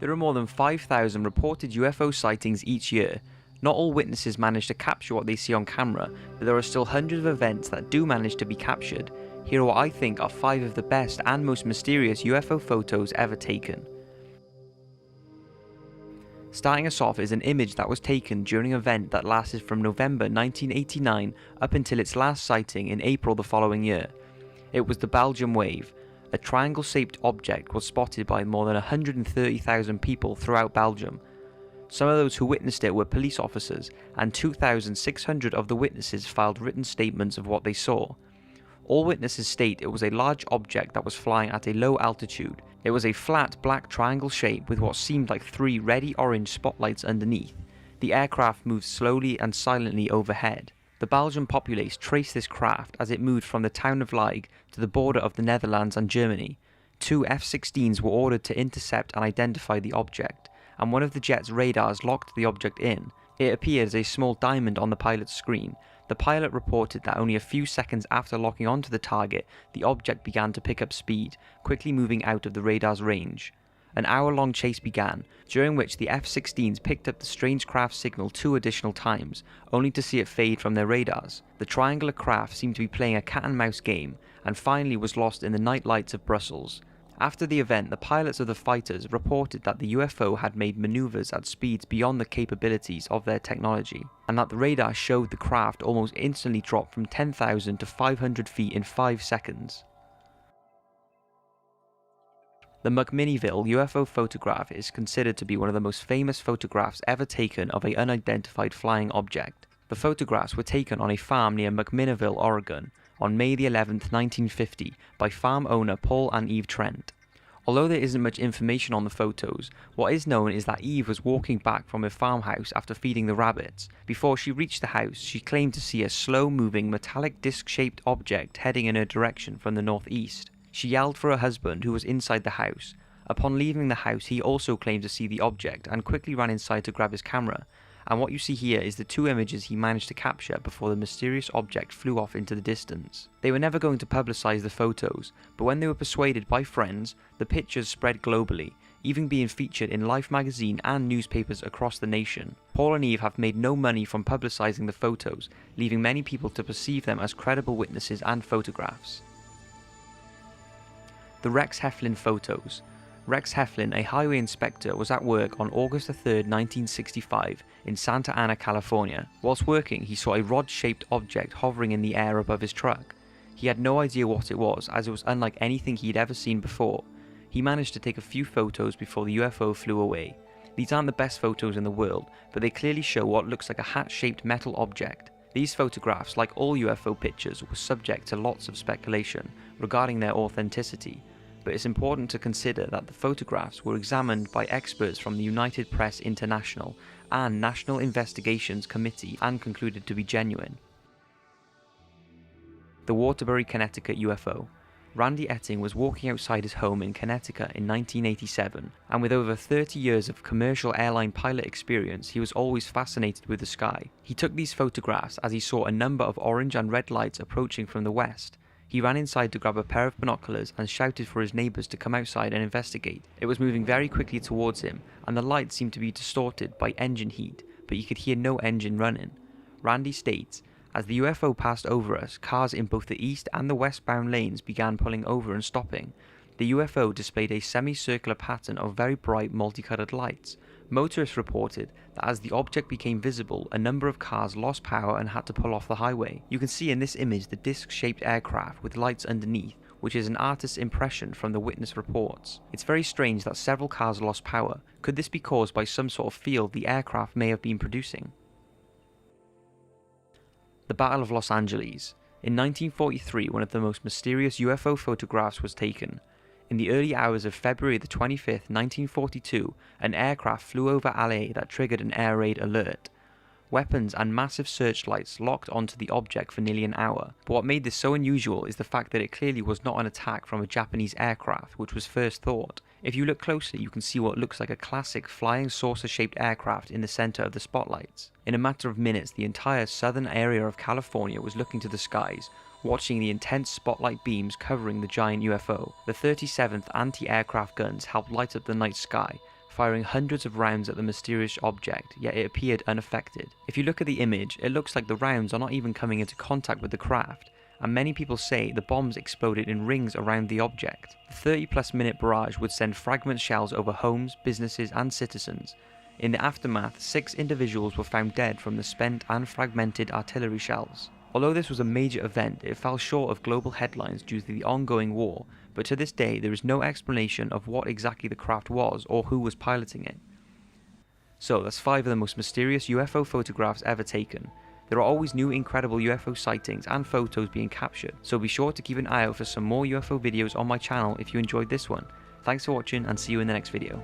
There are more than 5,000 reported UFO sightings each year. Not all witnesses manage to capture what they see on camera, but there are still hundreds of events that do manage to be captured. Here are what I think are 5 of the best and most mysterious UFO photos ever taken. Starting us off is an image that was taken during an event that lasted from November 1989 up until its last sighting in April the following year. It was the Belgium Wave. A triangle-shaped object was spotted by more than 130,000 people throughout Belgium. Some of those who witnessed it were police officers, and 2,600 of the witnesses filed written statements of what they saw. All witnesses state it was a large object that was flying at a low altitude. It was a flat black triangle shape with what seemed like 3 reddy orange spotlights underneath. The aircraft moved slowly and silently overhead. The Belgian populace traced this craft as it moved from the town of Liege to the border of the Netherlands and Germany. 2 F-16s were ordered to intercept and identify the object, and one of the jet's radars locked the object in. It appeared as a small diamond on the pilot's screen. The pilot reported that only a few seconds after locking onto the target, the object began to pick up speed, quickly moving out of the radar's range. An hour-long chase began, during which the F-16s picked up the strange craft signal 2 additional times, only to see it fade from their radars. The triangular craft seemed to be playing a cat-and-mouse game, and finally was lost in the night lights of Brussels. After the event, the pilots of the fighters reported that the UFO had made maneuvers at speeds beyond the capabilities of their technology, and that the radar showed the craft almost instantly drop from 10,000 to 500 feet in 5 seconds. The McMinnville UFO photograph is considered to be one of the most famous photographs ever taken of an unidentified flying object. The photographs were taken on a farm near McMinnville, Oregon, on May the 11th, 1950, by farm owner Paul and Eve Trent. Although there isn't much information on the photos, what is known is that Eve was walking back from her farmhouse after feeding the rabbits. Before she reached the house, she claimed to see a slow-moving metallic disc-shaped object heading in her direction from the northeast. She yelled for her husband, who was inside the house. Upon leaving the house, he also claimed to see the object and quickly ran inside to grab his camera. And what you see here is the 2 images he managed to capture before the mysterious object flew off into the distance. They were never going to publicize the photos, but when they were persuaded by friends, the pictures spread globally, even being featured in Life magazine and newspapers across the nation. Paul and Eve have made no money from publicizing the photos, leaving many people to perceive them as credible witnesses and photographs. The Rex Heflin photos. Rex Heflin, a highway inspector, was at work on August 3, 1965, in Santa Ana, California. Whilst working, he saw a rod-shaped object hovering in the air above his truck. He had no idea what it was, as it was unlike anything he had ever seen before. He managed to take a few photos before the UFO flew away. These aren't the best photos in the world, but they clearly show what looks like a hat-shaped metal object. These photographs, like all UFO pictures, were subject to lots of speculation regarding their authenticity. But it's important to consider that the photographs were examined by experts from the United Press International and National Investigations Committee and concluded to be genuine. The Waterbury, Connecticut UFO. Randy Etting was walking outside his home in Connecticut in 1987, and with over 30 years of commercial airline pilot experience, he was always fascinated with the sky. He took these photographs as he saw a number of orange and red lights approaching from the west. He ran inside to grab a pair of binoculars and shouted for his neighbours to come outside and investigate. It was moving very quickly towards him, and the lights seemed to be distorted by engine heat, but you could hear no engine running. Randy states, "As the UFO passed over us, cars in both the east and the westbound lanes began pulling over and stopping. The UFO displayed a semicircular pattern of very bright multicolored lights. Motorists reported that as the object became visible, a number of cars lost power and had to pull off the highway." You can see in this image the disc-shaped aircraft with lights underneath, which is an artist's impression from the witness reports. It's very strange that several cars lost power. Could this be caused by some sort of field the aircraft may have been producing? The Battle of Los Angeles. In 1943, one of the most mysterious UFO photographs was taken. In the early hours of February the 25th, 1942, an aircraft flew over LA that triggered an air raid alert. Weapons and massive searchlights locked onto the object for nearly an hour, but what made this so unusual is the fact that it clearly was not an attack from a Japanese aircraft, which was first thought. If you look closely, you can see what looks like a classic flying saucer-shaped aircraft in the center of the spotlights. In a matter of minutes, the entire southern area of California was looking to the skies, watching the intense spotlight beams covering the giant UFO. The 37th anti-aircraft guns helped light up the night sky, firing hundreds of rounds at the mysterious object, yet it appeared unaffected. If you look at the image, it looks like the rounds are not even coming into contact with the craft, and many people say the bombs exploded in rings around the object. The 30+ minute barrage would send fragment shells over homes, businesses and citizens. In the aftermath, 6 individuals were found dead from the spent and fragmented artillery shells. Although this was a major event, it fell short of global headlines due to the ongoing war, but to this day there is no explanation of what exactly the craft was or who was piloting it. So that's 5 of the most mysterious UFO photographs ever taken. There are always new incredible UFO sightings and photos being captured, so be sure to keep an eye out for some more UFO videos on my channel if you enjoyed this one. Thanks for watching and see you in the next video.